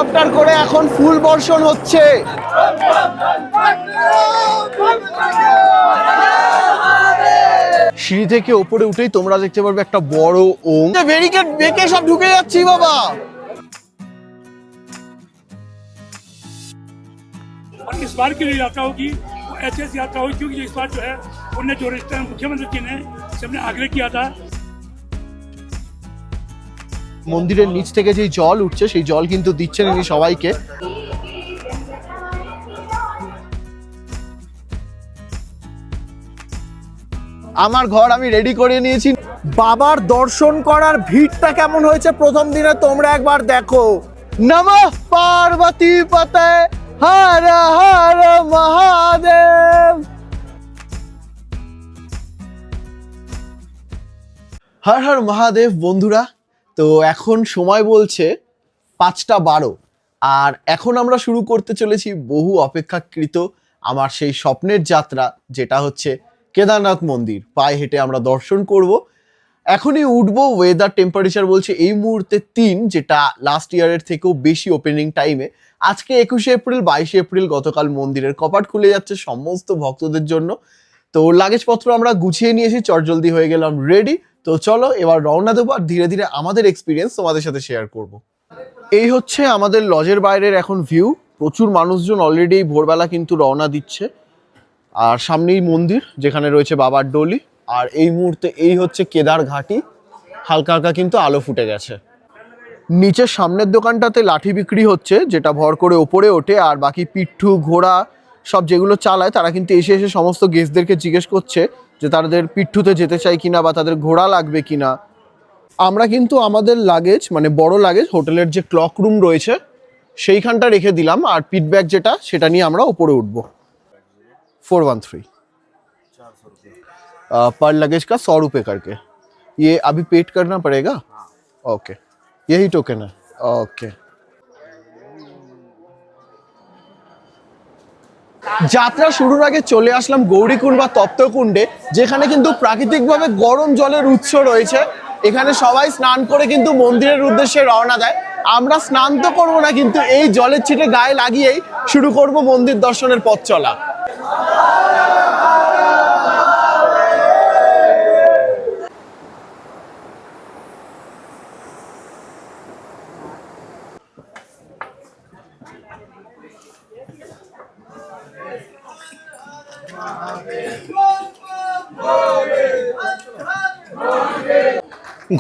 Helicopter করে এখন ফুল বর্ষণ হচ্ছে। সিঁড়ি থেকে উপরে উঠেই তোমরা দেখতে পারবে একটা বড় ওম। ব্যারিকেড বেঁকে সব ঢুকে যাচ্ছি বাবা। और इस बार की जो यात्रा होगी वो ऐतिहासिक यात्रा होगी, क्योंकि इस बार जो है उनने जो राजस्थान मुख्यमंत्री जी ने सबने आग्रह किया था। মন্দিরের নিচ থেকে যে জল উঠছে সেই জল কিন্তু দিচ্ছেন ইনি সবাইকে। আমার ঘর আমি রেডি করে নিয়েছি। বাবার দর্শন করার ভিড়টা কেমন হয়েছে প্রথম দিনে তোমরা একবার দেখো। নমঃ পার্বতী পতে হর হর মহাদেব। হর হর মহাদেব বন্ধুরা। তো এখন সময় বলছে 5:12 আর এখন আমরা শুরু করতে চলেছি বহু অপেক্ষাকৃত আমার সেই স্বপ্নের যাত্রা, যেটা হচ্ছে কেদারনাথ মন্দির। পায়ে হেঁটে আমরা দর্শন করব। এখনই উঠবো। ওয়েদার টেম্পারেচার বলছে এই মুহূর্তে 3, যেটা লাস্ট ইয়ারের থেকেও বেশি ওপেনিং টাইমে। আজকে 21শে এপ্রিল, 22শে এপ্রিল গতকাল মন্দিরের কপাট খুলে যাচ্ছে সমস্ত ভক্তদের জন্য। তো লাগেজপত্র আমরা গুছিয়ে নিয়েছি, চটজলদি হয়ে গেলাম রেডি। তো চলো এবার রওনা দেবো আর ধীরে ধীরে আমাদের এক্সপিরিয়েন্স তোমাদের সাথে শেয়ার করব। এই হচ্ছে আমাদের লজের বাইরের এখন ভিউ। প্রচুর মানুষজন অলরেডি ভোরবেলা কিন্তু রওনা দিচ্ছে। আর সামনেই মন্দির যেখানে রয়েছে বাবার ডলি। আর এই মুহূর্তে এই হচ্ছে কেদার ঘাটি। হালকা হালকা কিন্তু আলো ফুটে গেছে। নিচের সামনের দোকানটাতে লাঠি বিক্রি হচ্ছে, যেটা ভর করে ওপরে ওঠে। আর বাকি পিঠু ঘোড়া সব যেগুলো চালায় তারা কিন্তু এসে এসে সমস্ত গেস্টদেরকে জিজ্ঞেস করছে যে তাদের পিঠুতে যেতে চাই কিনা বা তাদের ঘোড়া লাগবে কিনা। আমরা কিন্তু আমাদের লাগেজ মানে বড় লাগেজ হোটেলের যে ক্লক রুম রয়েছে সেইখানটা রেখে দিলাম। আর পিট ব্যাগ যেটা সেটা নিয়ে আমরা ওপরে উঠবো। 413 पर लगेज का 100 रुपये करके। ये अभी पेड करना पड़ेगा। ओके, यही टोकन है। ओके, যাত্রা শুরুর আগে চলে আসলাম গৌরীকুণ্ড বা তপ্তকুণ্ডে, যেখানে কিন্তু প্রাকৃতিকভাবে গরম জলের উৎস রয়েছে। এখানে সবাই স্নান করে কিন্তু মন্দিরের উদ্দেশ্যে রওনা দেয়। আমরা স্নান তো করবো না, কিন্তু এই জলের ছিটে গায়ে লাগিয়েই শুরু করব মন্দির দর্শনের পথ চলা।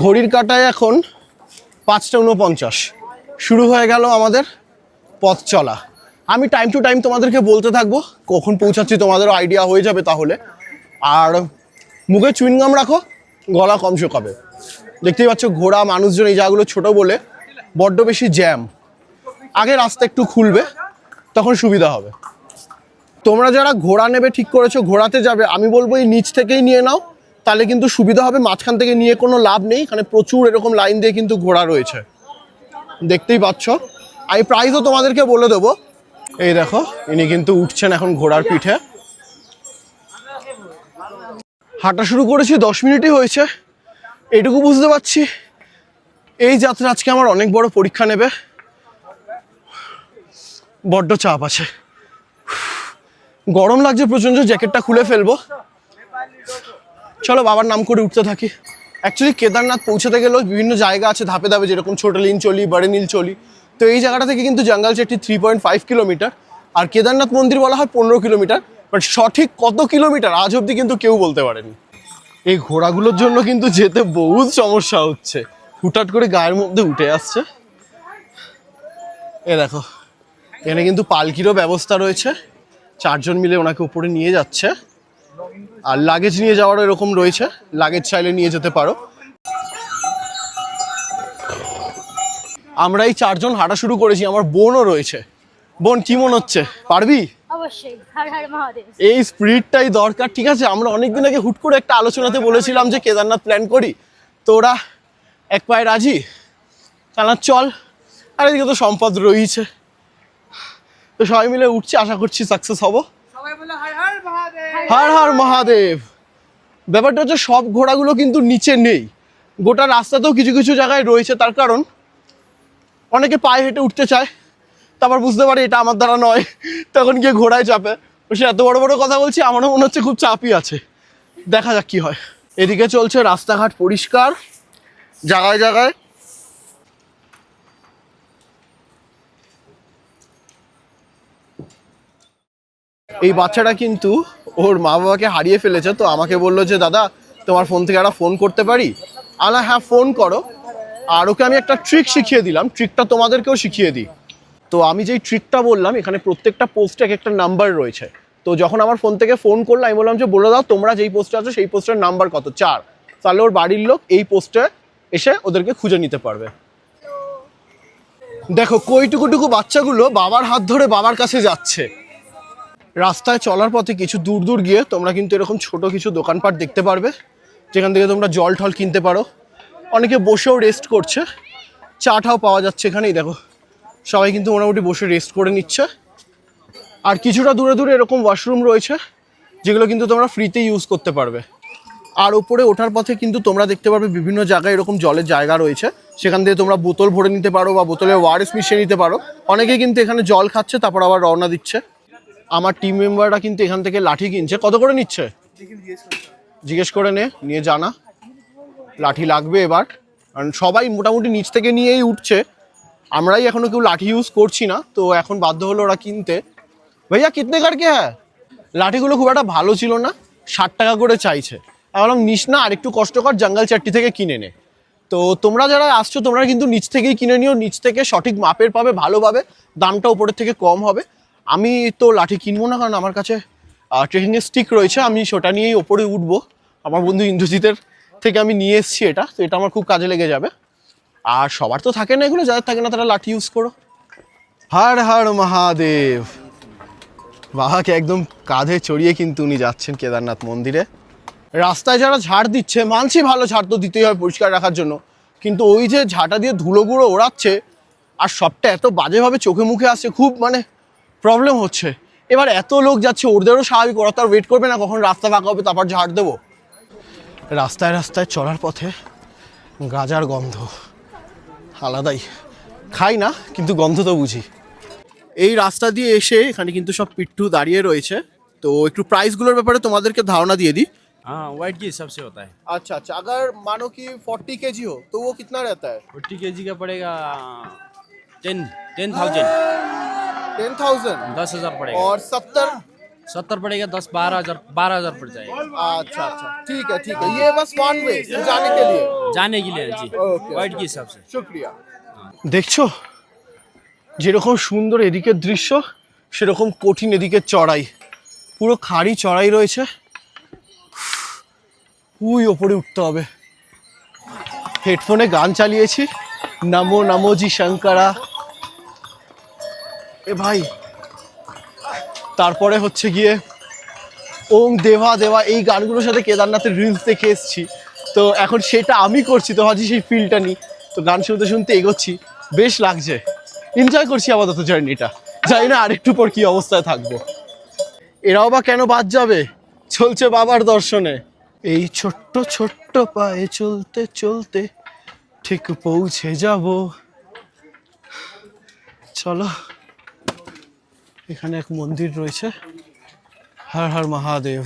ঘড়ির কাঁটায় এখন 5:49। শুরু হয়ে গেল আমাদের পথ চলা। আমি টাইম টু টাইম তোমাদেরকে বলতে থাকবো কখন পৌঁছাচ্ছি, তোমাদেরও আইডিয়া হয়ে যাবে তাহলে। আর মুখে চুইংগাম রাখো, গলা কম শোকাবে। দেখতেই পাচ্ছ ঘোড়া মানুষজন এই জায়গাগুলো ছোট বলে বড্ড বেশি জ্যাম। আগে রাস্তা একটু খুলবে তখন সুবিধা হবে। তোমরা যারা ঘোড়া নেবে ঠিক করেছো, ঘোড়াতে যাবে, আমি বলবো এই নিচ থেকেই নিয়ে নাও, তাহলে কিন্তু সুবিধা হবে। মাঝখান থেকে নিয়ে কোনো লাভ নেই, এখানে প্রচুর এরকম লাইন দিয়ে কিন্তু ঘোড়া রয়েছে, দেখতেই পাচ্ছ। আমি প্রাইসও তোমাদেরকে বলে দেবো। এই দেখো ইনি কিন্তু উঠছেন এখন ঘোড়ার পিঠে। হাঁটা শুরু করেছি 10 মিনিটই হয়েছে। এইটুকু বুঝতে পারছি এই যাত্রা আজকে আমার অনেক বড় পরীক্ষা নেবে। বড্ড চাপ আছে, গরম লাগছে প্রচণ্ড, জ্যাকেটটা খুলে ফেলবো। চলো বাবার নাম করে উঠতে থাকি। অ্যাকচুয়ালি কেদারনাথ পৌঁছাতে গেলেও বিভিন্ন জায়গা আছে ধাপে ধাপে, যেরকম ছোট লিনচলি, বড় নীলচলি। তো এই জায়গাটা থেকে কিন্তু জঙ্গল চেট্টি 3.5 কিলোমিটার, আর কেদারনাথ মন্দির বলা হয় 15 কিলোমিটার। বাট সঠিক কত কিলোমিটার আজ অবধি কিন্তু কেউ বলতে পারেনি। এই ঘোড়াগুলোর জন্য কিন্তু যেতে বহুত সমস্যা হচ্ছে, হুটহাট করে গায়ের মধ্যে উঠে আসছে। এ দেখো এখানে কিন্তু পালকিরও ব্যবস্থা রয়েছে, 4 জন মিলে ওনাকে উপরে নিয়ে যাচ্ছে। আর লাগেজ নিয়ে যাওয়ারও এরকম রয়েছে, লাগেজ চাইলে নিয়ে যেতে পারো। আমরা এই 4 জন হাঁটা শুরু করেছি, আমার বোনও রয়েছে। বোন কি মনে হচ্ছে, পারবি? অবশ্যই, হর হর মহাদেব। এই স্পিরিটটাই দরকার, ঠিক আছে। আমরা অনেকদিন আগে হুট করে একটা আলোচনাতে বলেছিলাম যে কেদারনাথ প্ল্যান করি, তো ওরা এক পায়ে রাজি, তাহলে চল। আর এদিকে তো সম্পদ রয়েছে, তো সবাই মিলে উঠছি, আশা করছি সাকসেস হব। হর হর মহাদেব। ব্যাপারটা হচ্ছে সব ঘোড়াগুলো কিন্তু নিচে নেই, গোটা রাস্তাতেও কিছু কিছু জায়গায় রয়েছে। তার কারণ অনেকে পায়ে হেঁটে উঠতে চায়, তারপর বুঝতে পারি এটা আমার দ্বারা নয়, তখন গিয়ে ঘোড়ায় চাপে। সে এত বড় বড় কথা বলছি, আমারও মনে হচ্ছে খুব চাপই আছে। দেখা যাক কি হয়। এদিকে চলছে রাস্তাঘাট পরিষ্কার জায়গায় জায়গায়। এই বাচ্চাটা কিন্তু ওর মা বাবাকে হারিয়ে ফেলেছে, তো আমাকে বললো যে দাদা তোমার ফোন থেকে একটা ফোন করতে পারি? আলা হ্যাঁ ফোন করো। আর ওকে আমি একটা ট্রিক শিখিয়ে দিলাম, ট্রিকটা তোমাদেরকেও শিখিয়ে দিই। তো আমি যেই ট্রিকটা বললাম, এখানে প্রত্যেকটা পোস্টে এক একটা নাম্বার রয়েছে। তো যখন আমার ফোন থেকে ফোন করলো, আমি বললাম যে বলে দাও তোমরা যেই পোস্টে আছো সেই পোস্টের নাম্বার কত, 4। তাহলে ওর বাড়ির লোক এই পোস্টে এসে ওদেরকে খুঁজে নিতে পারবে। দেখো কইটুকুটুকু বাচ্চাগুলো বাবার হাত ধরে বাবার কাছে যাচ্ছে। রাস্তায় চলার পথে কিছু দূর দূর গিয়ে তোমরা কিন্তু এরকম ছোট কিছু দোকানপাট দেখতে পারবে, যেখান থেকে তোমরা জল ঠল কিনতে পারো। অনেকে বসেও রেস্ট করছে, চাটাও পাওয়া যাচ্ছে এখানেই। দেখো সবাই কিন্তু মোটামুটি বসে রেস্ট করে নিচ্ছে। আর কিছুটা দূরে দূরে এরকম ওয়াশরুম রয়েছে, যেগুলো কিন্তু তোমরা ফ্রিতে ইউজ করতে পারবে। আর উপরে ওঠার পথে কিন্তু তোমরা দেখতে পারবে বিভিন্ন জায়গায় এরকম জলের জায়গা রয়েছে, সেখান থেকে তোমরা বোতল ভরে নিতে পারো বা বোতলে ওআরএস মিশিয়ে নিতে পারো। অনেকেই কিন্তু এখানে জল খাচ্ছে, তারপর আবার রওনা দিচ্ছে। আমার টিম মেম্বাররা কিন্তু এখান থেকে লাঠি কিনছে। কত করে নিচ্ছে জিজ্ঞেস করে নিয়ে জানা। লাঠি লাগবে এবার, কারণ সবাই মোটামুটি নিচ থেকে নিয়েই উঠছে। আমরাই এখনো কেউ লাঠি ইউজ করছি না, তো এখন বাধ্য হলো ওরা কিনতে। ভাইয়া কিতনে কারকে হ্যাঁ? লাঠিগুলো খুব একটা ভালো ছিল না, 60 টাকা করে চাইছে। আমি বললাম নিস না, আর একটু কষ্ট কর, জঙ্গল চাট্টি থেকে কিনে নে। তো তোমরা যারা আসছো তোমরা কিন্তু নিচ থেকেই কিনে নিও, নিচ থেকে সঠিক মাপের পাবে, ভালো পাবে, দামটা উপরের থেকে কম হবে। আমি তো লাঠি কিনবো না, কারণ আমার কাছে ট্রেকিংয়ের স্টিক রয়েছে, আমি সেটা নিয়েই ওপরে উঠবো। আমার বন্ধু ইন্দ্রজিতের থেকে আমি নিয়ে এসেছি এটা, তো এটা আমার খুব কাজে লেগে যাবে। আর সবার তো থাকে না এগুলো, যাদের থাকে না তারা লাঠি ইউজ করো। হর হর মহাদেব। বাবাকে একদম কাঁধে চড়িয়ে কিন্তু উনি যাচ্ছেন কেদারনাথ মন্দিরে। রাস্তায় যারা ঝাড় দিচ্ছে, মানছি ভালো, ঝাড় তো দিতেই হয় পরিষ্কার রাখার জন্য, কিন্তু ওই যে ঝাঁটা দিয়ে ধুলো গুঁড়ো ওড়াচ্ছে আর সবটা এত বাজেভাবে চোখে মুখে আসছে, খুব মানে প্রবলেম হচ্ছে। এবার এত লোক যাচ্ছে, ওদেরও স্বাভাবিক, ওরা তো আর ওয়েট করবে না কখন রাস্তা ফাঁকা হবে তারপর ঝাড় দেবো। রাস্তায় রাস্তায় চলার পথে গাঁজার গন্ধ আলাদাই, খাই না কিন্তু গন্ধ তো বুঝি। এই রাস্তা দিয়ে এসে এখানে কিন্তু সব পিট্টু দাঁড়িয়ে রয়েছে। তো একটু প্রাইসগুলোর ব্যাপারে তোমাদেরকে ধারণা দিয়ে দিই। हाँ वाइट के हिसाब से होता है। अच्छा अच्छा, अगर मानो कि 40 केजी हो तो वो कितना रहता है? 40 केजी का पड़ेगा 10,000 10,000। 10,000 पड़ेगा। और 70? 70 पड़ेगा 12,000 पड़ जाएगा अच्छा अच्छा, ठीक है ठीक है। ये बस वन वे जाने के लिए? जाने के लिए जी, ओके, वाइट के हिसाब से। শুকরিয়া। দেখছো যেরকম সুন্দর এদিকের দৃশ্য, সেরকম কঠিন এদিকের চড়াই, পুরো খাড়ি চড়াই রয়েছে। উই ওপরে উঠতে হবে। হেডফোনে গান চালিয়েছি, নমো নমোজি শঙ্করা। এ ভাই, তারপরে হচ্ছে গিয়ে ওং দেবা দেবা, এই গানগুলোর সাথে কেদারনাথের রিলস দেখে এসেছি, তো এখন সেটা আমি করছি, তো ভাবছি সেই ফিলটা নিই। তো গান শুনতে শুনতে এগোচ্ছি, বেশ লাগছে, এনজয় করছি আপাতত জার্নিটা। জানি না আরেকটু পর কি অবস্থায় থাকবো। এরাও বা কেন বাদ যাবে, চলছে বাবার দর্শনে। এই ছোট্ট ছোট্ট পায়ে চলতে চলতে ঠিক পৌঁছে যাব। চলো, এখানে এক মন্দির রয়েছে, হর হর মহাদেব।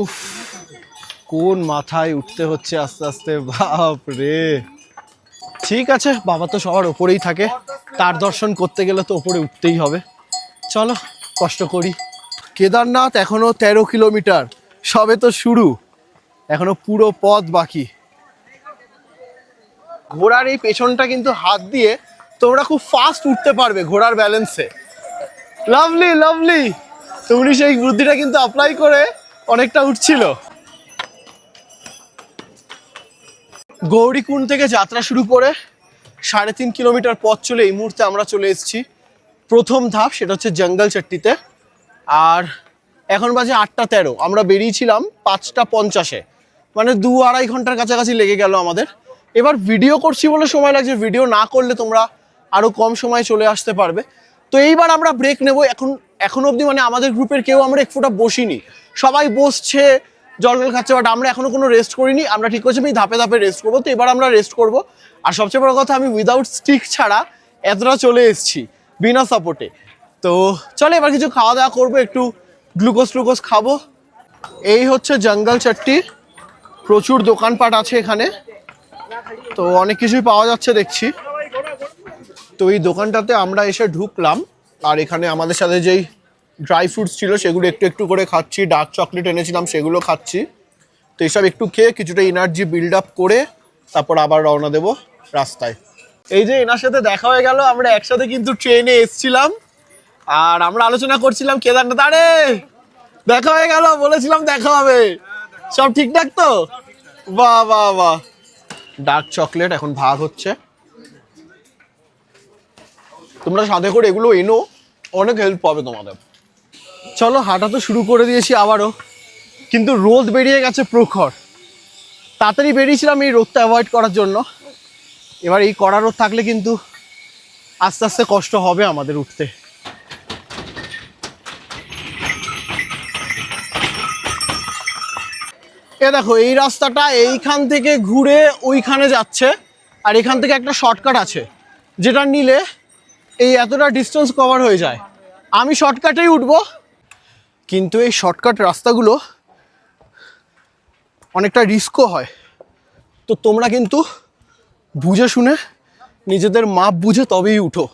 উফ, কোন মাথায় উঠতে হচ্ছে আস্তে আস্তে, বাপ রে। ঠিক আছে, বাবা তো সবার ওপরেই থাকে, তার দর্শন করতে গেলে তো ওপরে উঠতেই হবে। চলো কষ্ট করি। কেদারনাথ এখনো 13 কিলোমিটার, সবে তো শুরু, এখনো পুরো পথ বাকি। ঘোড়ার এই পেছনটা কিন্তু হাত দিয়ে তোমরা খুব ফাস্ট উঠতে পারবে ঘোড়ার ব্যালেন্সে। লাভলি লাভলি, তুমি সেই বুদ্ধিটা কিন্তু অ্যাপ্লাই করে অনেকটা উঠছিল। গৌরীকুণ্ড থেকে যাত্রা শুরু করে 3.5 কিলোমিটার পথ চলে এই মুহূর্তে আমরা চলে এসেছি প্রথম ধাপ, সেটা হচ্ছে জঙ্গল চাট্টিতে। আর এখন বাজে 8:13, আমরা বেরিয়েছিলাম 5:50, মানে 2-2.5 ঘন্টার কাছাকাছি লেগে গেল আমাদের। এবার ভিডিও করছি বলে সময় লাগছে, ভিডিও না করলে তোমরা আরও কম সময় চলে আসতে পারবে। তো এইবার আমরা ব্রেক নেব। এখন অবধি মানে আমাদের গ্রুপের কেউ আমরা এক ফোঁটা বসিনি, সবাই বসছে, জল খাচ্ছে, বাট আমরা এখনো কোনো রেস্ট করিনি। আমরা ঠিক করছি আমি ধাপে ধাপে রেস্ট করবো, তো এবার আমরা রেস্ট করবো। আর সবচেয়ে বড় কথা, আমি উইদাউট স্টিক ছাড়া এতটা চলে এসেছি বিনা সাপোর্টে। তো চলো এবার কিছু খাওয়া দাওয়া করবো, একটু গ্লুকোজ খাবো। এই হচ্ছে জঙ্গল চাট্টি, প্রচুর দোকানপাট আছে এখানে, তো অনেক কিছুই পাওয়া যাচ্ছে দেখছি। তো এই দোকানটাতে আমরা এসে ঢুকলাম, আর এখানে আমাদের সাথে যেই ড্রাই ফ্রুটস ছিল সেগুলো একটু একটু করে খাচ্ছি, ডার্ক চকলেট এনেছিলাম সেগুলো খাচ্ছি। তো এইসব একটু খেয়ে কিছুটা এনার্জি বিল্ড আপ করে তারপর আবার রওনা দেবো রাস্তায়। এই যে এনার সাথে দেখা হয়ে গেল, আমরা একসাথে কিন্তু ট্রেনে এসছিলাম আর আমরা আলোচনা করছিলাম কেদারনাথ। আরে দেখা হয়ে গেল, বলেছিলাম দেখা হবে, সব ঠিকঠাক তো? বাহ বাহ বাহ। ডার্ক চকলেট এখন ভাগ হচ্ছে, তোমরা সাথে করে এগুলো এনো, অনেক হেল্প পাবে তোমাদের। চলো হাঁটা তো শুরু করে দিয়েছি আবারও, কিন্তু রোদ বেরিয়ে গেছে প্রখর। তাড়াতাড়ি বেরিয়েছিলাম এই রোদটা অ্যাভয়েড করার জন্য, এবার এই কড়া রোদ থাকলে কিন্তু আস্তে আস্তে কষ্ট হবে আমাদের উঠতে। এ দেখো এই রাস্তাটা এইখান থেকে ঘুরে ওইখানে যাচ্ছে, আর এখান থেকে একটা শর্টকাট আছে যেটা নিলে এই এতটা ডিস্টেন্স কভার হয়ে যায়। আমি শর্টকাটেই উঠবো, কিন্তু এই শর্টকাট রাস্তাগুলো অনেকটা রিস্কও হয়, তো তোমরা কিন্তু বুঝে শুনে নিজেদের মাপ বুঝে তবেই উঠো।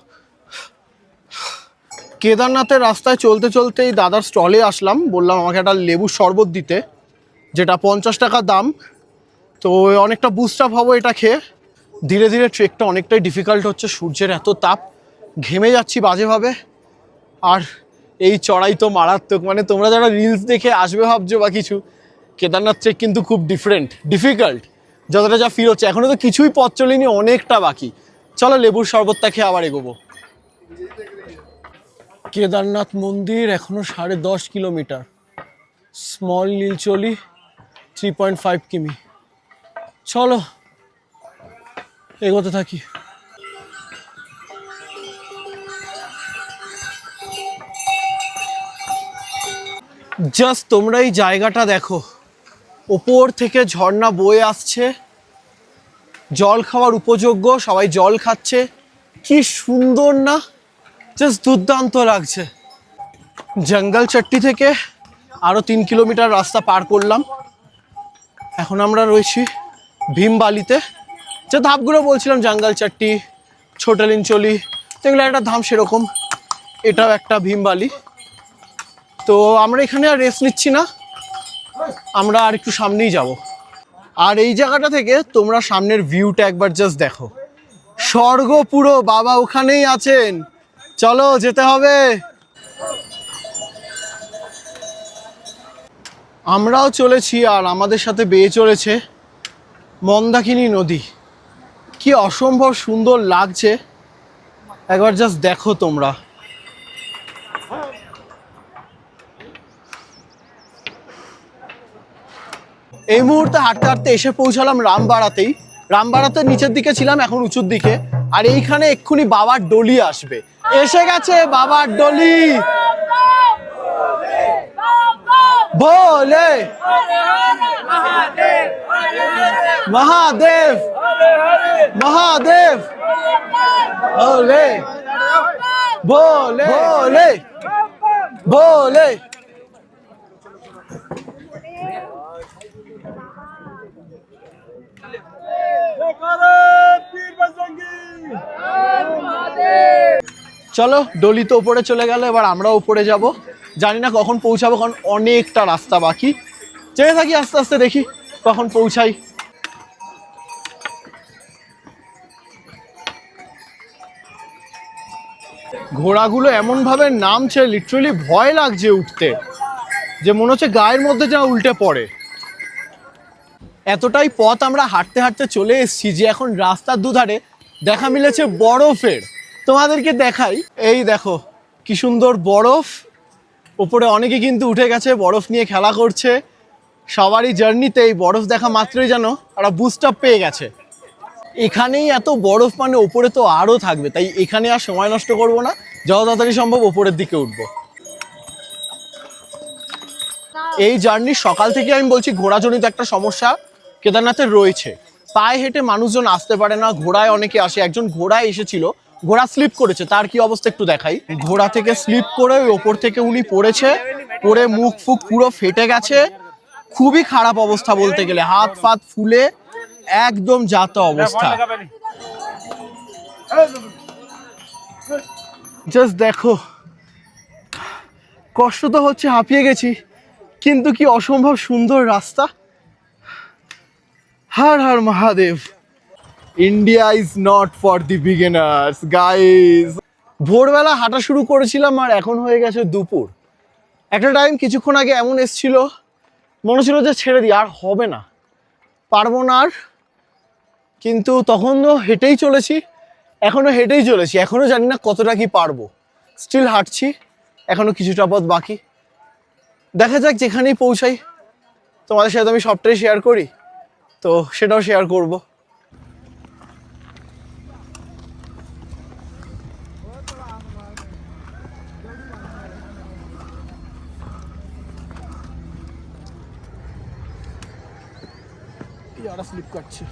কেদারনাথের রাস্তায় চলতে চলতে এই দাদার স্টলে আসলাম, বললাম আমাকে একটা লেবুর শরবত দিতে, যেটা 50 টাকা দাম। তো অনেকটা বুস্ট আপ হবো এটা খেয়ে। ধীরে ধীরে ট্রেকটা অনেকটাই ডিফিকাল্ট হচ্ছে, সূর্যের এত তাপ, ঘেমে যাচ্ছি বাজেভাবে। আর এই চড়াই তো মারাত্মক, মানে তোমরা যারা রিলস দেখে আসবে ভাবছো বা কিছু, কেদারনাথ ট্রেক কিন্তু খুব ডিফিকাল্ট যতটা যা ফিল হচ্ছে। এখনো তো কিছুই পথ চলিনি, অনেকটা বাকি। চলো লেবুর শরবতটা খেয়ে আবার এগোবো। কেদারনাথ মন্দির এখনো 10.5 কিলোমিটার, স্মল নীলচলি 3.5 কিমি। চলো এগোতে থাকি। জাস্ট তোমরা এই জায়গাটা দেখো, ওপর থেকে ঝর্ণা বয়ে আসছে, জল খাওয়ার উপযোগ্য, সবাই জল খাচ্ছে, কি সুন্দর না, জাস্ট দুর্দান্ত লাগছে। জঙ্গল চাট্টি থেকে আরও 3 কিলোমিটার রাস্তা পার করলাম, এখন আমরা রয়েছি ভীমবালিতে। যে ধাপগুলো বলছিলাম, জঙ্গল চাট্টি, ছোটলিনচলি, এগুলো একটা ধাম, সেরকম এটাও একটা ভীমবালি। তো আমরা এখানে আর রেস্ট নিচ্ছি না, আমরা আর একটু সামনেই যাব। আর এই জায়গাটা থেকে তোমরা সামনের ভিউটা একবার জাস্ট দেখো, স্বর্গ পুরো, বাবা ওখানেই আছেন। চলো যেতে হবে। আমরাও চলেছি, আর আমাদের সাথে বেয়ে চলেছে মন্দাকিনী নদী। কি অসম্ভব সুন্দর লাগছে, একবার জাস্ট দেখো তোমরা। এই মুহূর্তে হাঁটতে হাঁটতে এসে পৌঁছালাম রামবাড়াতেই। রামবাড়াতে নিচের দিকে ছিলাম, এখন উঁচুর দিকে। আর এইখানে এক্ষুনি বাবার ডলি আসবে, এসে গেছে বাবার ডলি। ভোলে মহাদেব মহাদেব, ভোলে ভোলে ভোলে ভোলে। চলো ডলি তো উপরে চলে গেল, এবার আমরা উপরে যাব। জানি না কখন পৌঁছাবো, কারণ অনেকটা রাস্তা বাকি। যেতে থাকি আস্তে আস্তে, দেখি কখন পৌঁছাই। ঘোড়াগুলো এমন ভাবে নামছে, লিটারালি ভয় লাগছে উঠতে, যে মনে হচ্ছে গায়ের মধ্যে যা উল্টে পড়ে। এতটাই পথ আমরা হাঁটতে হাঁটতে চলে এসেছি যে এখন রাস্তার দুধারে দেখা মিলেছে বরফের। তোমাদেরকে দেখাই, এই দেখো কি সুন্দর বরফ। ওপরে অনেকে কিন্তু উঠে গেছে, বরফ নিয়ে খেলা করছে। সবারই জার্নিতে এই বরফ দেখা মাত্রই যেন ওরা বুস্ট আপ পেয়ে গেছে। এখানেই এত বরফ, মানে ওপরে তো আরও থাকবে, তাই এখানে আর সময় নষ্ট করব না, যত তাড়াতাড়ি সম্ভব ওপরের দিকে উঠবো। এই জার্নির সকাল থেকে আমি বলছি, ঘোড়াজনিত একটা সমস্যা কেদারনাথের রয়েছে। পায়ে হেঁটে মানুষজন আসতে পারে না, ঘোড়ায় অনেকে আসে। একজন ঘোড়ায় এসেছিল, ঘোড়া স্লিপ করেছে, তার কি অবস্থা একটু দেখাই। ঘোড়া থেকে স্লিপ করে ওই ওপর থেকে উনি পড়েছে, পড়ে মুখ ফুক পুরো ফেটে গেছে, খুবই খারাপ অবস্থা বলতে গেলে, হাত ফাত ফুলে একদম যাতা অবস্থা। জাস্ট দেখো, কষ্ট তো হচ্ছে, হাঁপিয়ে গেছি, কিন্তু কি অসম্ভব সুন্দর রাস্তা। Har Har Mahadev. India is not for the beginners guys. ভোরবেলা হাঁটা শুরু করেছিলাম আর এখন হয়ে গেছে দুপুর। একটা টাইম কিছুক্ষণ আগে এমন এসছিল, মনে ছিল যে ছেড়ে দিই, আর হবে না, পারবো না আর। কিন্তু তখন তো হেঁটেই চলেছি, এখনো হেঁটেই চলেছি, এখনো জানি না কতটা কি পারবো। স্টিল হাঁটছি, এখনো কিছুটা পথ বাকি। দেখা যাক, যেখানেই পৌঁছাই তোমাদের সাথে আমি সবটাই শেয়ার করি, তো সেটাও শেয়ার করব। यार स्लिप কাটছে।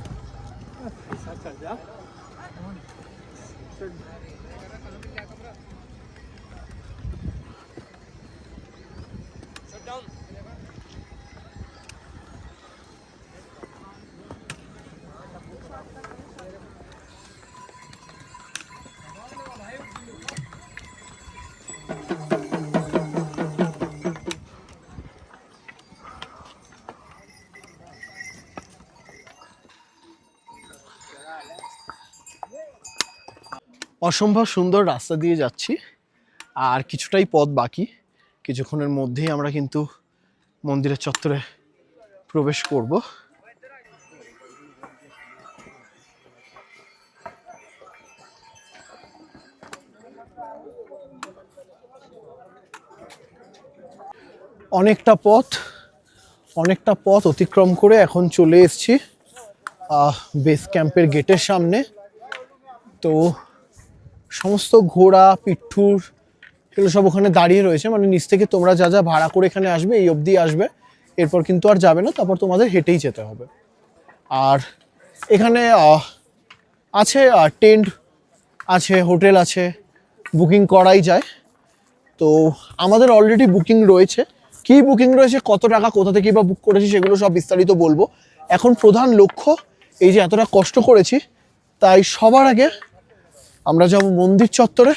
অসম্ভব সুন্দর রাস্তা দিয়ে যাচ্ছি, আর কিছুটাই পথ বাকি। কিছুক্ষণের মধ্যেই আমরা কিন্তু মন্দিরের চত্বরে প্রবেশ করব। অনেকটা পথ অতিক্রম করে এখন চলে এসেছি বেস ক্যাম্পের গেটের সামনে। তো সমস্ত ঘোড়া, পিঠুর এগুলো সব ওখানে দাঁড়িয়ে রয়েছে, মানে নিচ থেকে তোমরা যা যা ভাড়া করে এখানে আসবে এই অবধি আসবে, এরপর কিন্তু আর যাবে না, তারপর তোমাদের হেঁটেই যেতে হবে। আর এখানে আছে টেন্ট আছে, হোটেল আছে, বুকিং করাই যায়। তো আমাদের অলরেডি বুকিং রয়েছে। কি বুকিং রয়েছে, কত টাকা, কোথা থেকে বা বুক করেছি, সেগুলো সব বিস্তারিত বলবো। এখন প্রধান লক্ষ্য, এই যে এতটা কষ্ট করেছি, তাই সবার আগে আমরা যাব মন্দির চত্বরে,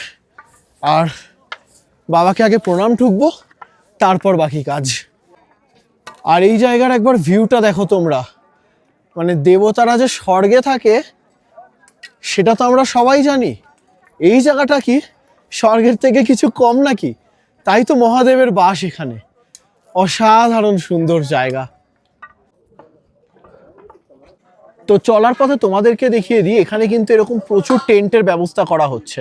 আর বাবাকে আগে প্রণাম ঠুকবো, তারপর বাকি কাজ। আর এই জায়গার একবার ভিউটা দেখো তোমরা, মানে দেবতারা যে স্বর্গে থাকে সেটা তো আমরা সবাই জানি, এই জায়গাটা কি স্বর্গের থেকে কিছু কম নাকি? তাই তো মহাদেবের বাস এখানে। অসাধারণ সুন্দর জায়গা। তো চলার পথে তোমাদেরকে দেখিয়ে দিই, এখানে কিন্তু এরকম প্রচুর টেন্টের ব্যবস্থা করা হচ্ছে।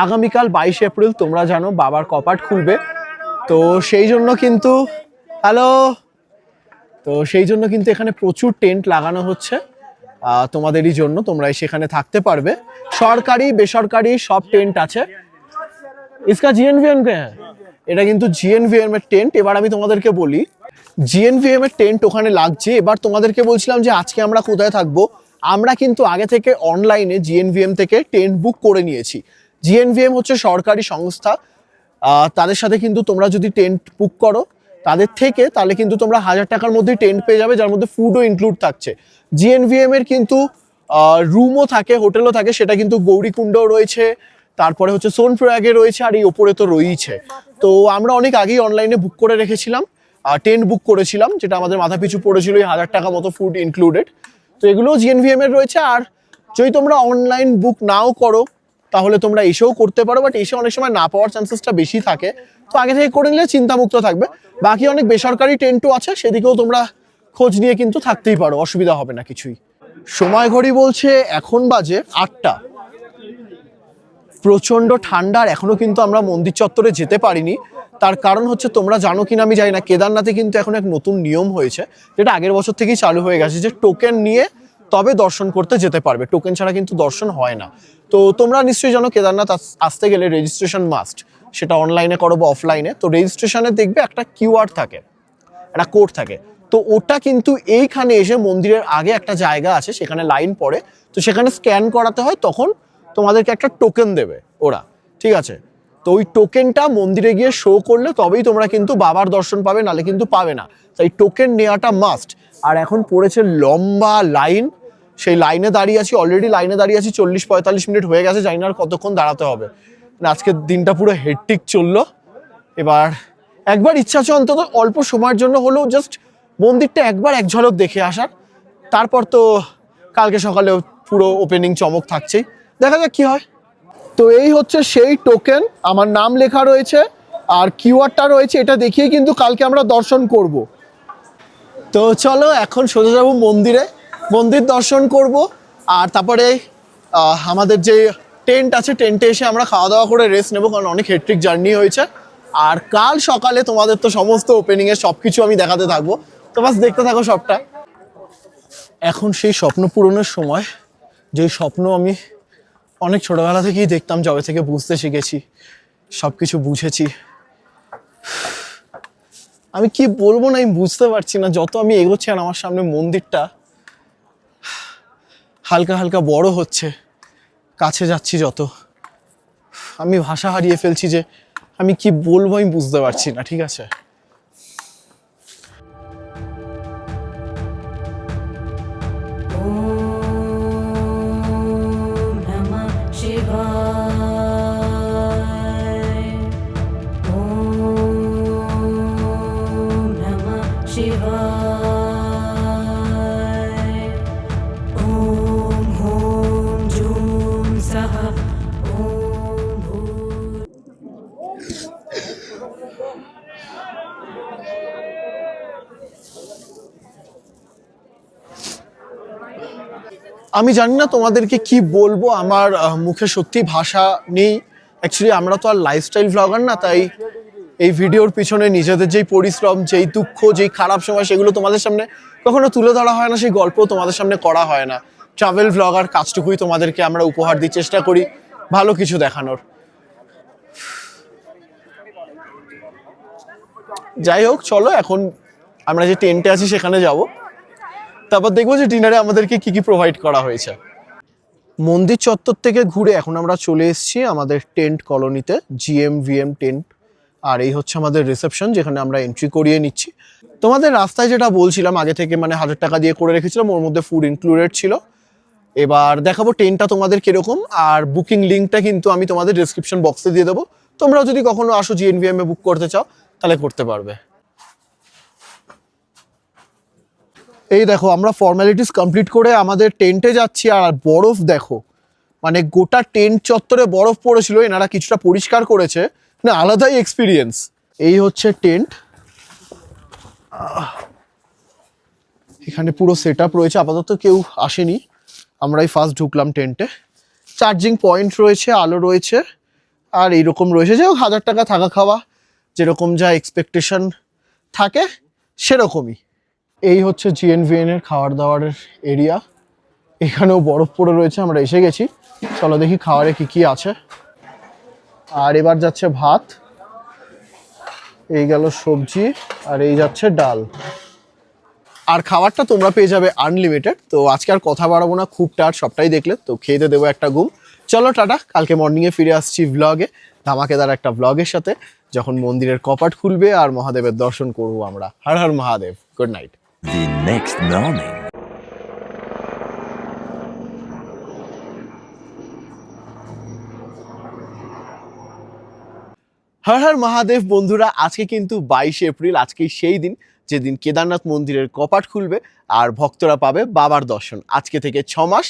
আগামীকাল 22 এপ্রিল তোমরা জানো বাবার কপাট খুলবে, তো সেই জন্য কিন্তু এখানে প্রচুর টেন্ট লাগানো হচ্ছে তোমাদেরই জন্য। তোমরা সেখানে থাকতে পারবে, সরকারি বেসরকারি সব টেন্ট আছে। ইসকা জিএনভিএম কে হ্যাঁ, এটা কিন্তু জিএনভিএম এর টেন্ট। এবার আমি তোমাদেরকে বলি, জিএনভিএম এর টেন্ট ওখানে লাগছে। এবার তোমাদেরকে বলছিলাম যে আজকে আমরা কোথায় থাকবো। আমরা কিন্তু আগে থেকে অনলাইনে জিএনভিএম থেকে টেন্ট বুক করে নিয়েছি। জিএনভিএম হচ্ছে সরকারি সংস্থা, তাদের সাথে কিন্তু তোমরা যদি টেন্ট বুক করো তাদের থেকে, তাহলে কিন্তু তোমরা 1000 টাকার মধ্যেই টেন্ট পেয়ে যাবে, যার মধ্যে ফুডও ইনক্লুড থাকছে। জিএনভিএম এর কিন্তু রুমও থাকে, হোটেলও থাকে, সেটা কিন্তু গৌরীকুণ্ডও রয়েছে, তারপরে হচ্ছে সোনপ্রয়াগে রয়েছে, আর এই ওপরে তো রয়েছে। তো আমরা অনেক আগেই অনলাইনে বুক করে রেখেছিলাম, টেন্ট বুক করেছিলাম, যেটা আমাদের মাথা পিছু পড়েছিল 1000 টাকা মতো, ফুড ইনক্লুডেড। তো এগুলোও জিএনভিএম এর রয়েছে। আর যদি তোমরা অনলাইন বুক নাও করো তাহলে তোমরা এসেও করতে পারো, বাট এসে অনেক সময় না পাওয়ার চান্সেসটা বেশি থাকে, তো আগে থেকে করে নিলে চিন্তামুক্ত থাকবে। বাকি অনেক বেসরকারি টেন্টও আছে, সেদিকেও তোমরা খোঁজ নিয়ে কিন্তু থাকতেই পারো, অসুবিধা হবে না কিছুই। সময় ঘড়ি বলছে এখন বাজে 8টা। প্রচন্ড ঠান্ডা, আর এখনো কিন্তু আমরা মন্দির চত্বরে যেতে পারিনি। তার কারণ হচ্ছে, তোমরা জানো কিনা আমি জানি না, কেদারনাথে কিন্তু এখন এক নতুন নিয়ম হয়েছে, যেটা আগের বছর থেকেই চালু হয়ে গেছে, যে টোকেন নিয়ে তবে দর্শন করতে যেতে পারবে, টোকেন ছাড়া কিন্তু দর্শন হয় না। তো তোমরা নিশ্চয়ই জানো কেদারনাথ আসতে গেলে রেজিস্ট্রেশন মাস্ট, সেটা অনলাইনে করো বা অফলাইনে। তো রেজিস্ট্রেশনে দেখবে একটা কিউআর থাকে, একটা কোড থাকে, তো ওটা কিন্তু এইখানে এসে মন্দিরের আগে একটা জায়গা আছে, সেখানে লাইন পড়ে, তো সেখানে স্ক্যান করাতে হয়, তখন তোমাদেরকে একটা টোকেন দেবে ওরা, ঠিক আছে? তো ওই টোকেনটা মন্দিরে গিয়ে শো করলে তবেই তোমরা কিন্তু বাবার দর্শন পাবে, নালে কিন্তু পাবে না। তাই টোকেন নেওয়াটা মাস্ট। আর এখন পড়েছে লম্বা লাইন, সেই লাইনে দাঁড়িয়ে আছি, অলরেডি লাইনে দাঁড়িয়ে আছি 40-45 মিনিট হয়ে গেছে, জানি না আর কতক্ষণ দাঁড়াতে হবে। আজকের দিনটা পুরো হেডটিক চললো। এবার একবার ইচ্ছা আছে অন্তত অল্প সময়ের জন্য হলেও জাস্ট মন্দিরটা একবার এক ঝলক দেখে আসার। তারপর তো কালকে সকালে পুরো ওপেনিং চমক থাকছেই, দেখা যাক কি হয়। তো এই হচ্ছে সেই টোকেন, আমার নাম লেখা রয়েছে আর কিউআরটা রয়েছে, এটা দেখিয়ে কিন্তু কালকে আমরা দর্শন করব। তো চলো এখন সোজা যাবো মন্দিরে, মন্দির দর্শন করব। আর তারপরে আমাদের যে টেন্ট আছে, টেন্টে এসে আমরা খাওয়া দাওয়া করে রেস্ট নেবো, কারণ অনেক হেট্রিক জার্নি হয়েছে। আর কাল সকালে তোমাদের তো সমস্ত ওপেনিংয়ের সব কিছু আমি দেখাতে থাকবো, তো বাস দেখতে থাকো সবটা। এখন সেই স্বপ্ন পূরণের সময়, যেই স্বপ্ন আমি অনেক ছোটবেলা থেকেই দেখতাম, যবে থেকে বুঝতে শিখেছি, সব কিছু বুঝেছি। আমি কি বলবো না, আমি বুঝতে পারছি না। যত আমি এগোচ্ছি আর আমার সামনে মন্দিরটা হালকা হালকা বড় হচ্ছে, কাছে যাচ্ছি যত, আমি ভাষা হারিয়ে ফেলছি যে আমি কি বলবো, আমি বুঝতে পারছি না, ঠিক আছে? আমি জানি না তোমাদেরকে কি বলবো, আমার মুখে সত্যি ভাষা নেই। অ্যাকচুয়ালি আমরা তো আর লাইফস্টাইল ভ্লগার না, তাই এই ভিডিওর পিছনে নিজেদের যেই পরিশ্রম, যেই দুঃখ, যেই খারাপ সময়, সেগুলো তোমাদের সামনে কখনো তুলে ধরা হয় না, সেই গল্প তোমাদের সামনে করা হয় না। ট্রাভেল ভ্লগার কাজটুকুই তোমাদেরকে আমরা উপহার দিই, চেষ্টা করি ভালো কিছু দেখানোর। যাই হোক, চলো এখন আমরা যে টেন্টে আছি সেখানে যাব, তারপর দেখবো যে ডিনারে আমাদেরকে কি কি প্রোভাইড করা হয়েছে। মন্দির চত্বর থেকে ঘুরে এখন আমরা চলে এসেছি আমাদের টেন্ট কলোনিতে, GMVM টেন্ট। আর এই হচ্ছে আমাদের রিসেপশন, যেখানে আমরা এন্ট্রি করিয়ে নিচ্ছি। তোমাদের রাস্তায় যেটা বলছিলাম আগে থেকে, মানে 1000 টাকা দিয়ে করে রেখেছিলাম, ওর মধ্যে ফুড ইনক্লুডেড ছিল। এবার দেখাবো টেন্টটা তোমাদের কিরকম, আর বুকিং লিঙ্কটা কিন্তু আমি তোমাদের ডেসক্রিপশন বক্সে দিয়ে দেবো। তোমরাও যদি কখনো আসো GNVM এ বুক করতে চাও তাহলে করতে পারবে। এই দেখো, আমরা ফর্মালিটিস কমপ্লিট করে আমাদের টেন্টে যাচ্ছি, আর বরফ দেখো, মানে গোটা টেন্ট চত্বরে বরফ পড়েছিল, এনারা কিছুটা পরিষ্কার করেছে, না আলাদাই এক্সপিরিয়েন্স। এই হচ্ছে টেন্ট, এখানে পুরো সেট আপ রয়েছে, আপাতত কেউ আসেনি, আমরাই ফার্স্ট ঢুকলাম টেন্টে। চার্জিং পয়েন্ট রয়েছে, আলো রয়েছে, আর এইরকম রয়েছে। যাই হোক, 1000 টাকা থাকা খাওয়া যেরকম যা এক্সপেকটেশন থাকে সেরকমই। এই হচ্ছে GNVM এর খাওয়ার দাওয়ারের এরিয়া, এখানেও বরফ পড়ে রয়েছে, আমরা এসে গেছি। চলো দেখি খাওয়ারে কি কি আছে। আর এবার যাচ্ছে ভাত, এই গেল সবজি, আর এই যাচ্ছে ডাল। আর খাবারটা তোমরা পেয়ে যাবে আনলিমিটেড। তো আজকে আর কথা বাড়াবো না, খুব টায়ার্ড, সবটাই দেখলে, তো খেতে দেবো একটা ঘুম। চলো টাটা, কালকে মর্নিংয়ে ফিরে আসছি ভ্লগে, ধামাকেদার একটা ভ্লগের সাথে, যখন মন্দিরের কপাট খুলবে আর মহাদেবের দর্শন করবো আমরা। Har Har Mahadev, good night. The next morning. Har Har Mahadev বন্ধুরা, আজকে কিন্তু 22 এপ্রিল, আজকেই সেই দিন যেদিন কেদারনাথ মন্দিরের কপাট খুলবে আর ভক্তরা পাবে বাবার দর্শন। আজকে থেকে 6 মাস,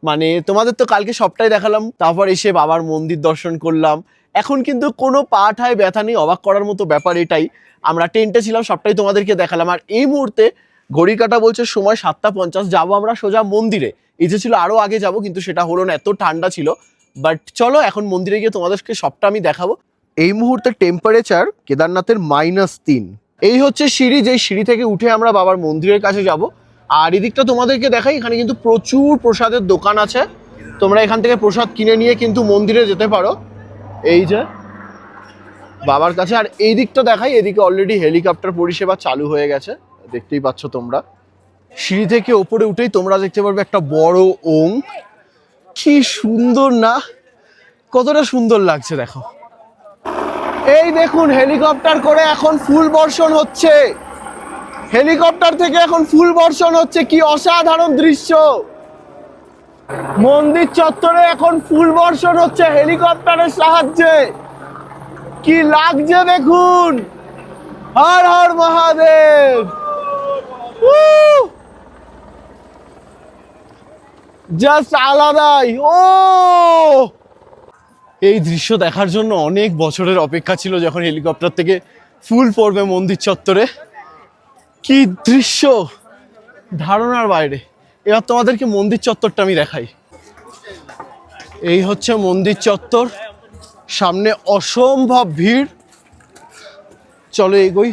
মানে তোমাদের তো কালকে সবটাই দেখালাম, তারপর এসে বাবার মন্দির দর্শন করলাম। এখন কিন্তু কোনো পা ঠায় ব্যথা নেই, অবাক করার মতো ব্যাপার এটাই। আমরা টেন্টে ছিলাম, সবটাই তোমাদেরকে দেখালাম। আর এই মুহূর্তে ঘড়ি কাটা বলছে সময় 7:50, যাবো আমরা সোজা মন্দিরে। ইচ্ছে ছিল আরও আগে যাব, কিন্তু সেটা হলো না, এত ঠান্ডা ছিল। বাট চলো এখন মন্দিরে গিয়ে তোমাদেরকে সবটা আমি দেখাবো। এই মুহূর্তে টেম্পারেচার কেদারনাথের -3। এই হচ্ছে সিঁড়ি, যেই সিঁড়ি থেকে উঠে আমরা বাবার মন্দিরের কাছে যাব। আর এদিকটা তোমাদেরকে দেখাই, এখানে কিন্তু প্রচুর প্রসাদের দোকান আছে, তোমরা এখান থেকে প্রসাদ কিনে নিয়ে কিন্তু মন্দিরে যেতে পারো, এই যে বাবার কাছে। আর এই দিকটা দেখাই, এদিকে অলরেডি হেলিকপ্টার পরিষেবা চালু হয়ে গেছে, দেখতেই পাচ্ছ তোমরা। সিঁড়ি থেকে ওপরে উঠেই তোমরা দেখতে পারবে একটা বড় ওং, কি সুন্দর না, কতটা সুন্দর লাগছে দেখো। এই দেখুন হেলিকপ্টার করে এখন ফুল বর্ষণ হচ্ছে, হেলিকপ্টার থেকে এখন ফুল বর্ষণ হচ্ছে, কি অসাধারণ দৃশ্য। মন্দির চত্বরে এখন ফুল বর্ষণ হচ্ছে হেলিকপ্টারের সাহায্যে, কি লাগছে দেখুন। হর হর মহাদেব। জাস্ট আলাদাই। ও এই দৃশ্য দেখার জন্য অনেক বছরের অপেক্ষা ছিল, যখন হেলিকপ্টার থেকে ফুল পড়বে মন্দির চত্বরে। কি দৃশ্য, ধারণার বাইরে। এবার তোমাদেরকে মন্দির চত্বরটা আমি দেখাই। এই হচ্ছে মন্দির চত্বর, সামনে অসম্ভব ভিড়। চলো এগোই।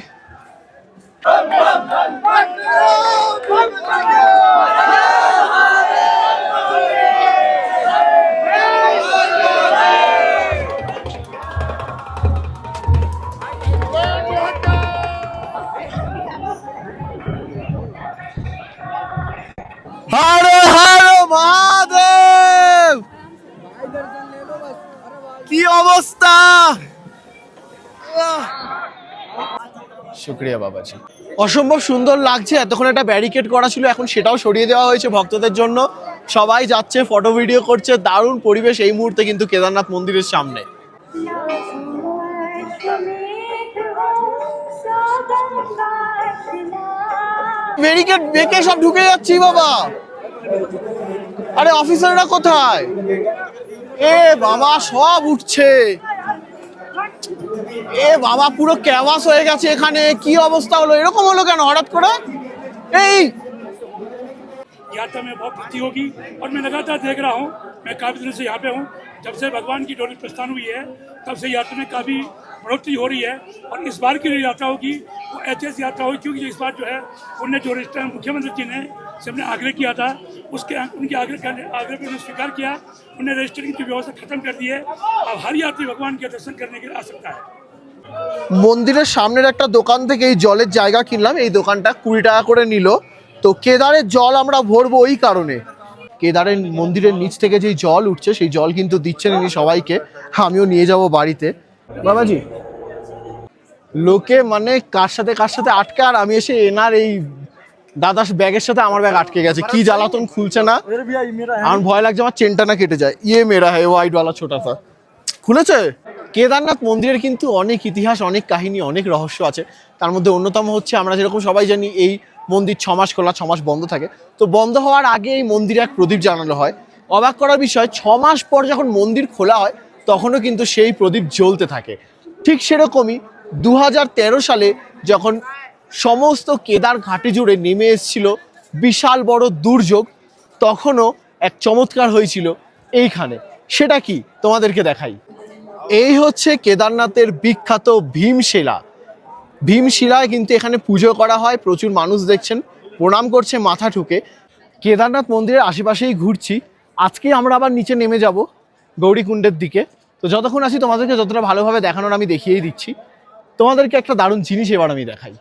হর হর মহাদেব। কি অবস্থা, শুক্রিয়া বাবাজি। অসম্ভব সুন্দর লাগছে। এতক্ষণ একটা ব্যারিকেড করা ছিল, এখন সেটাও সরিয়ে দেওয়া হয়েছে ভক্তদের জন্য। সবাই যাচ্ছে, ফটো ভিডিও করছে। দারুণ পরিবেশ এই মুহূর্তে কিন্তু কেদারনাথ মন্দিরের সামনে। ব্যারিকেড বেঁকে সব ঢুকে যাচ্ছি বাবা। আরে অফিসাররা কোথায়? এ বাবা সব উঠছে। এ বাবা পুরো ক্যাভাস হয়ে গেছে এখানে। কি অবস্থা হলো, এরকম হলো কেন হঠাৎ করে? এই यात्रा में बहुत वृद्धि होगी और मैं लगातार देख रहा हूँ, मैं काफ़ी दिनों से यहाँ पे हूँ। जब से भगवान की डोली प्रस्थान हुई है तब से यात्रा में काफ़ी बढ़ोतरी हो रही है। और इस बार की जो यात्रा होगी वो ऐतिहासिक यात्रा होगी, क्योंकि इस बार जो है उनने जो रजिस्ट्रार मुख्यमंत्री जी ने सबने आग्रह किया था, उसके उनके आग्रह पर उन्होंने स्वीकार किया। उन्होंने रजिस्ट्रेशन की व्यवस्था खत्म कर दी है। अब हर यात्री भगवान के दर्शन करने के लिए आ सकता है। মন্দিরের সামনের একটা দোকান থেকে এই জলের জায়গা কিনলাম। এই দোকানটা 20 টাকা করে নিল। তো কেদারের জল আমরা ভরবো ওই কারণে। কেদারের মন্দিরের নিচ থেকে যেই জল উঠছে সেই জল কিন্তু দিচ্ছেন ইনি সবাইকে। আমিও নিয়ে যাব বাড়িতে। বাবাজি লোকে মানে কার সাথে আটকে, আর আমি এসে এনার এই দাদার ব্যাগের সাথে আমার ব্যাগ আটকে গেছে। কি জ্বালাতন, খুলছে না। আমার ভয় লাগছে আমার চেনটা না কেটে যায়। ইয়ে মেরা হ্যাঁ হোয়াইট ওয়ালা ছোটা সা খুলেছে। কেদারনাথ মন্দিরের কিন্তু অনেক ইতিহাস, অনেক কাহিনী, অনেক রহস্য আছে। তার মধ্যে অন্যতম হচ্ছে, আমরা যেরকম সবাই জানি এই মন্দির 6 মাস খোলা 6 মাস বন্ধ থাকে। তো বন্ধ হওয়ার আগে এই মন্দিরে এক প্রদীপ জ্বালানো হয়। অবাক করার বিষয়, 6 মাস পর যখন মন্দির খোলা হয় তখনও কিন্তু সেই প্রদীপ জ্বলতে থাকে। ঠিক সেরকমই 2013 সালে যখন সমস্ত কেদার ঘাটি জুড়ে নেমে এসেছিল বিশাল বড় দুর্যোগ, তখনও এক চমৎকার হয়েছিল এইখানে। সেটা কি তোমাদেরকে দেখাই। এই হচ্ছে কেদারনাথের বিখ্যাত ভীমশিলা। ভীমশিলায় কিন্তু এখানে পুজো করা হয়। প্রচুর মানুষ দেখছেন, প্রণাম করছে মাথা ঠুকে। কেদারনাথ মন্দিরের আশেপাশেই ঘুরছি। আজকে আমরা আবার নিচে নেমে যাব গৌরীকুণ্ডের দিকে। তো যতক্ষণ আসি তোমাদেরকে যতটা ভালোভাবে দেখানোর আমি দেখিয়েই দিচ্ছি। তোমাদেরকে একটা দারুণ জিনিস এবার আমি দেখাই।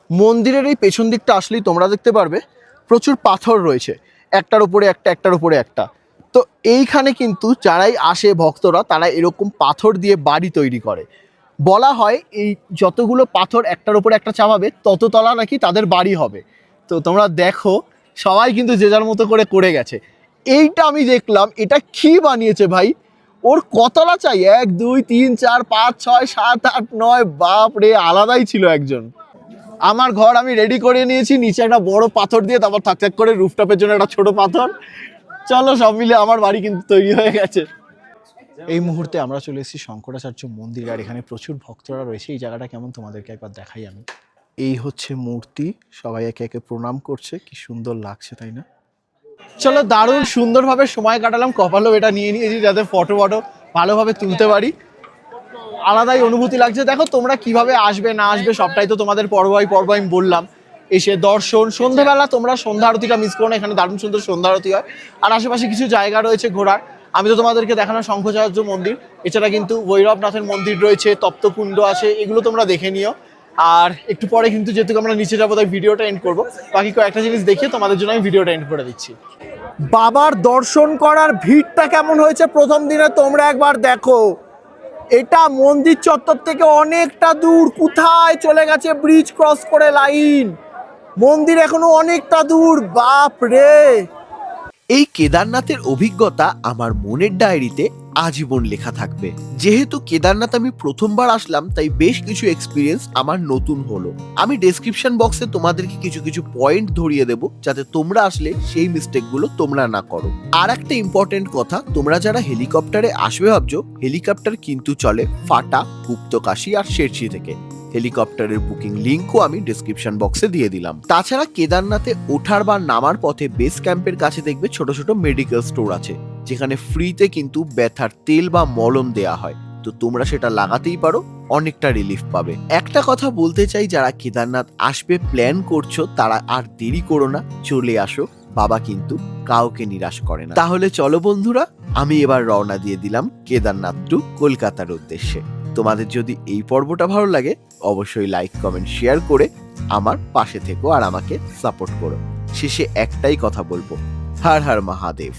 মন্দিরের এই পেছন দিকটা আসলেই তোমরা দেখতে পারবে প্রচুর পাথর রয়েছে, একটার উপরে একটা, একটার উপরে একটা। তো এইখানে কিন্তু যারাই আসে ভক্তরা, তারা এরকম পাথর দিয়ে বাড়ি তৈরি করে। বলা হয় এই যতগুলো পাথর একটার উপরে একটা চাপাবে তত তলা নাকি তাদের বাড়ি হবে। তো তোমরা দেখো সবাই কিন্তু যে যার মতো করে গেছে। এইটা আমি দেখলাম, এটা কি বানিয়েছে ভাই, ওর কতলা চাই? 1 2 3 4 5 6 7 8 9, বাপ রে, আলাদাই ছিল একজন। আমার ঘর আমি রেডি করে নিয়েছি, নিচে একটা বড় পাথর দিয়ে, তারপর থাক করে রুফটপের জন্য একটা ছোট পাথর। চলো সব মিলে আমার বাড়ি কিন্তু তৈরি হয়ে গেছে। এই মুহূর্তে আমরা চলে এসেছি শঙ্করাচার্য মন্দির, আর এখানে প্রচুর ভক্তরা রয়েছে। এই জায়গাটা কেমন তোমাদেরকে একবার দেখাই আমি। এই হচ্ছে মূর্তি, সবাই একে একে প্রণাম করছে। কি সুন্দর লাগছে তাই না? চলো দারুণ সুন্দরভাবে সময় কাটালাম। কপালও এটা নিয়ে নিয়েছি যাতে ফটো ভালোভাবে তুলতে পারি। আলাদাই অনুভূতি লাগছে। দেখো তোমরা কিভাবে আসবে না আসবে সবটাই তো তোমাদের পর্ব আমি বললাম। এসে দর্শন, সন্ধ্যাবেলা তোমরা সন্ধ্যা আরতিটা মিস করো না, এখানে দারুণ সুন্দর সন্ধ্যা আরতি হয়। আর আশেপাশে কিছু জায়গা রয়েছে ঘোরার। আমি তো তোমাদেরকে দেখানো শঙ্করাচার্য মন্দির, এছাড়া কিন্তু ভৈরবনাথের মন্দির রয়েছে, তপ্তকুণ্ড আছে, এগুলো তোমরা দেখে নিও। আর একটু পরে কিন্তু যেহেতু আমরা নিচে যাবো তাই ভিডিওটা এন্ড করবো। বাকি কয়েকটা জিনিস দেখিয়ে তোমাদের জন্য আমি ভিডিওটা এন্ড করে দিচ্ছি। বাবার দর্শন করার ভিড়টা কেমন হয়েছে প্রথম দিনে তোমরা একবার দেখো। এটা মন্দির চত্বর থেকে অনেকটা দূর, কোথায় চলে গেছে ব্রিজ ক্রস করে লাইন, মন্দির এখনো অনেকটা দূর, বাপ রে। এই কেদারনাথের অভিজ্ঞতা আমার মনের ডায়েরিতে আজীবন লেখা থাকবে। যেহেতু কেদারনাথ আমি প্রথমবার আসলাম, তাই বেশ কিছু এক্সপিরিয়েন্স আমার নতুন হলো। আমি ডেসক্রিপশন বক্সে তোমাদেরকে কিছু কিছু পয়েন্ট ধরিয়ে দেব, যাতে তোমরা আসলে সেই মিস্টেকগুলো তোমরা না করো। আর একটা ইম্পর্টেন্ট কথা, তোমরা যারা হেলিকপ্টারে আসবে ভাবছো, হেলিকপ্টার কিন্তু চলে ফাটা, গুপ্তকাশী আর শেরশি থেকে। হেলিকপ্টারের বুকিং লিঙ্কও আমি ডেসক্রিপশন বক্সে দিয়ে দিলাম। তাছাড়া কেদারনাথে ওঠার বা নামার পথে বেস ক্যাম্পের কাছে দেখবে ছোট ছোট মেডিকেল স্টোর আছে, যেখানে ফ্রিতে কিন্তু ব্যথার তেল বা মলম দেয়া হয়। তো তোমরা সেটা লাগাতেই পারো, অনেকটা রিলিফ পাবে। একটা কথা বলতে চাই, যারা কেদারনাথ আসবে প্ল্যান করছো, তারা আর দেরি করো না, চলে আসো। বাবা কিন্তু কাউকে নিরাশ করে না। তাহলে চলো বন্ধুরা, আমি এবার রওনা দিয়ে দিলাম কেদারনাথ টু কলকাতার উদ্দেশ্যে। তোমাদের যদি এই পর্বটা ভালো লাগে, অবশ্যই লাইক, কমেন্ট, শেয়ার করে আমার পাশে থেকো আর আমাকে সাপোর্ট করো। শেষে একটাই কথা বলবো, হর হর মহাদেব।